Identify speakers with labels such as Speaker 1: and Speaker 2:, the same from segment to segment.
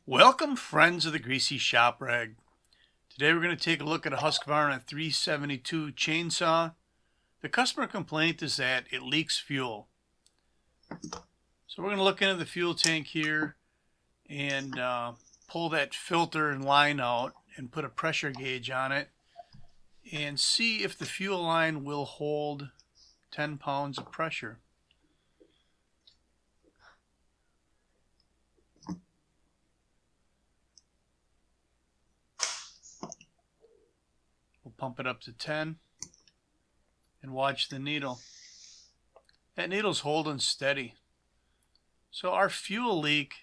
Speaker 1: Welcome, friends of the Greasy Shop Rag. Today we're going to take a look at a Husqvarna 372 chainsaw. The customer complaint is that it leaks fuel. So we're going to look into the fuel tank here and pull that filter and line out and put a pressure gauge on it and see if the fuel line will hold 10 pounds of pressure. We'll pump it up to 10 and watch the needle. That needle's holding steady. So our fuel leak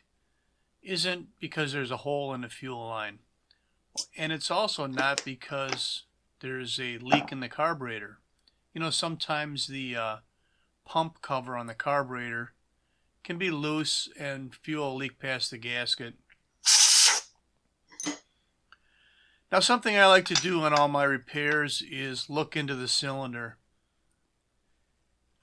Speaker 1: isn't because there's a hole in the fuel line. And it's also not because there's a leak in the carburetor. You know, sometimes the pump cover on the carburetor can be loose and fuel will leak past the gasket. Now, something I like to do on all my repairs is look into the cylinder.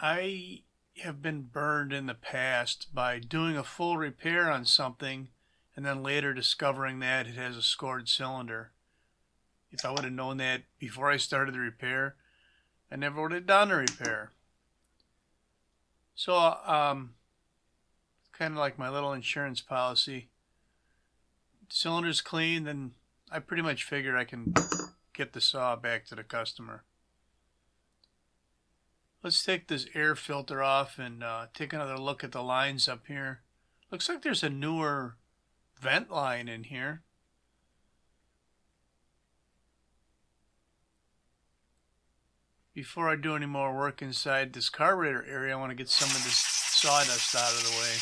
Speaker 1: I have been burned in the past by doing a full repair on something and then later discovering that it has a scored cylinder. If I would have known that before I started the repair, I never would have done the repair. So, it's kind of like my little insurance policy. Cylinder's clean, then I pretty much figure I can get the saw back to the customer. Let's take this air filter off and take another look at the lines up here. Looks like there's a newer vent line in here. Before I do any more work inside this carburetor area, I want to get some of this sawdust out of the way.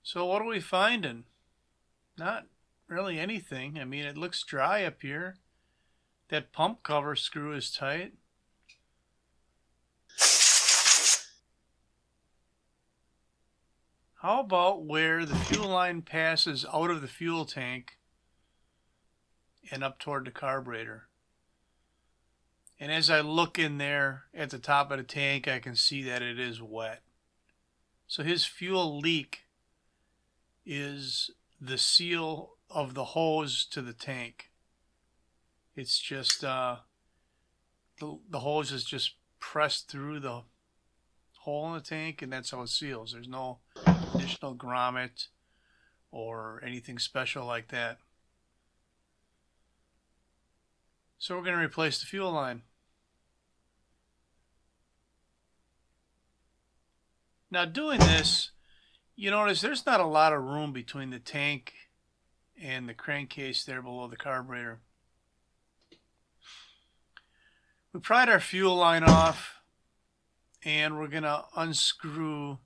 Speaker 1: So what are we finding? Not really anything. I mean, it looks dry up here. That pump cover screw is tight. How about where the fuel line passes out of the fuel tank and up toward the carburetor? And as I look in there at the top of the tank, I can see that it is wet. So his fuel leak is the seal of the hose to the tank. It's just the hose is just pressed through the hole in the tank, and that's how it seals. There's no additional grommet or anything special like that. So we're going to replace the fuel line. Now, doing this, you notice there's not a lot of room between the tank and the crankcase there below the carburetor. We pried our fuel line off and we're going to unscrew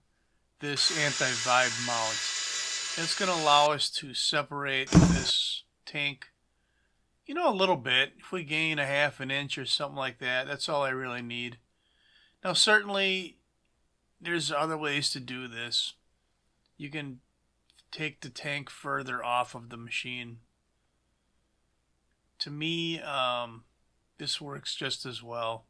Speaker 1: this anti-vibe mount. It's going to allow us to separate this tank, you know, a little bit. If we gain a half an inch or something like that, that's all I really need. Now, certainly there's other ways to do this. You can take the tank further off of the machine. To me, this works just as well.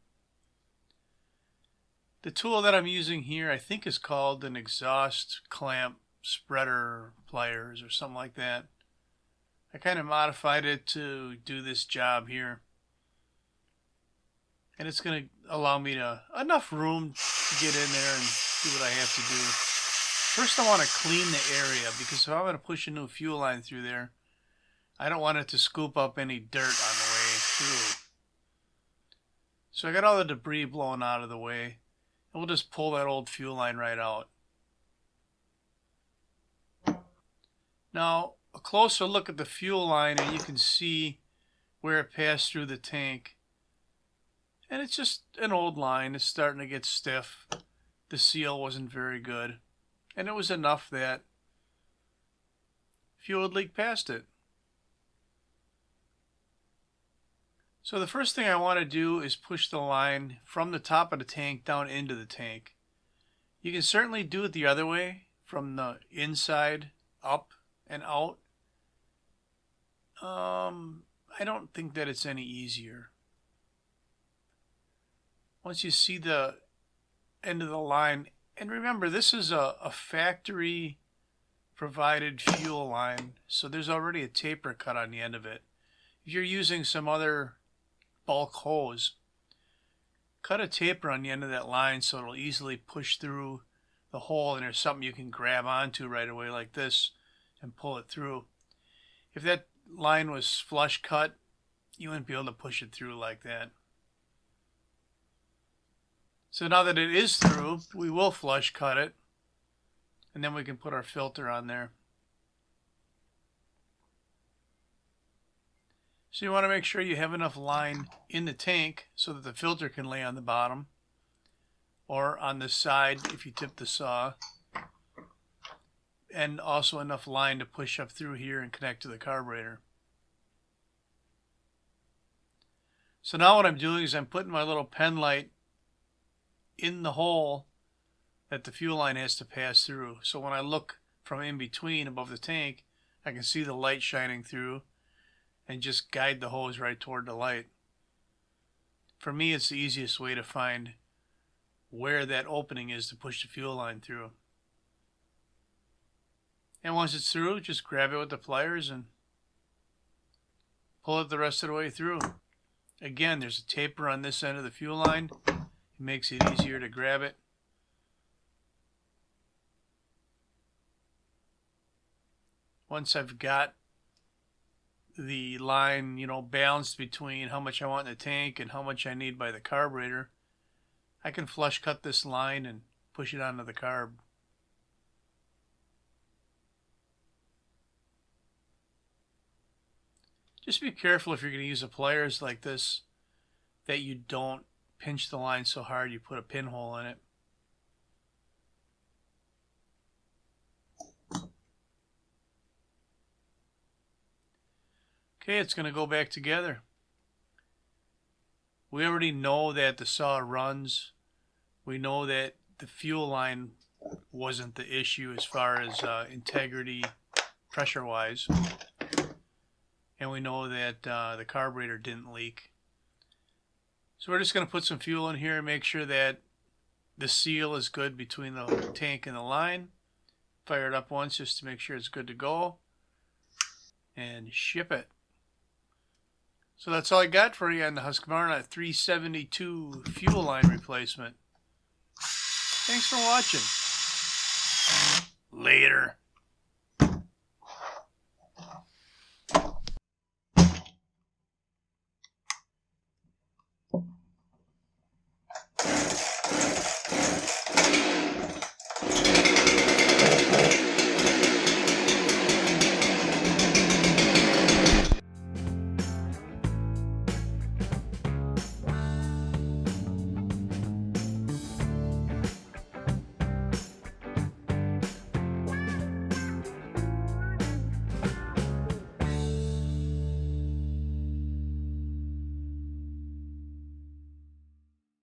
Speaker 1: The tool that I'm using here, I think, is called an exhaust clamp spreader pliers or something like that. I kind of modified it to do this job here. And it's going to allow me enough room to get in there and do what I have to do. First, I want to clean the area, because if I'm going to push a new fuel line through there, I don't want it to scoop up any dirt on the way through. So I got all the debris blown out of the way, and we'll just pull that old fuel line right out. Now, a closer look at the fuel line, and you can see where it passed through the tank. And it's just an old line. It's starting to get stiff. The seal wasn't very good. And it was enough that fuel would leak past it. So the first thing I want to do is push the line from the top of the tank down into the tank. You can certainly do it the other way, from the inside up and out. I don't think that it's any easier. once you see the end of the line, and remember this is a factory provided fuel line, so there's already a taper cut on the end of it. If you're using some other bulk hose, cut a taper on the end of that line so it'll easily push through the hole, and there's something you can grab onto right away like this and pull it through. If that line was flush cut, you wouldn't be able to push it through like that. So now that it is through, we will flush cut it, and then we can put our filter on there. So you want to make sure you have enough line in the tank so that the filter can lay on the bottom or on the side if you tip the saw, and also enough line to push up through here and connect to the carburetor. So now what I'm doing is I'm putting my little pen light in the hole that the fuel line has to pass through. So when I look from in between above the tank, I can see the light shining through and just guide the hose right toward the light. For me, it's the easiest way to find where that opening is to push the fuel line through. And once it's through, just grab it with the pliers and pull it the rest of the way through. Again, there's a taper on this end of the fuel line. It makes it easier to grab it. Once I've got the line, balanced between how much I want in the tank and how much I need by the carburetor, I can flush cut this line and push it onto the carb. Just be careful if you're going to use the pliers like this that you don't pinch the line so hard you put a pinhole in it. Okay, it's going to go back together. We already know that the saw runs. We know that the fuel line wasn't the issue as far as integrity pressure-wise. And we know that the carburetor didn't leak. So we're just going to put some fuel in here and make sure that the seal is good between the tank and the line. Fire it up once just to make sure it's good to go. And ship it. So that's all I got for you on the Husqvarna 372 fuel line replacement. Thanks for watching. Later.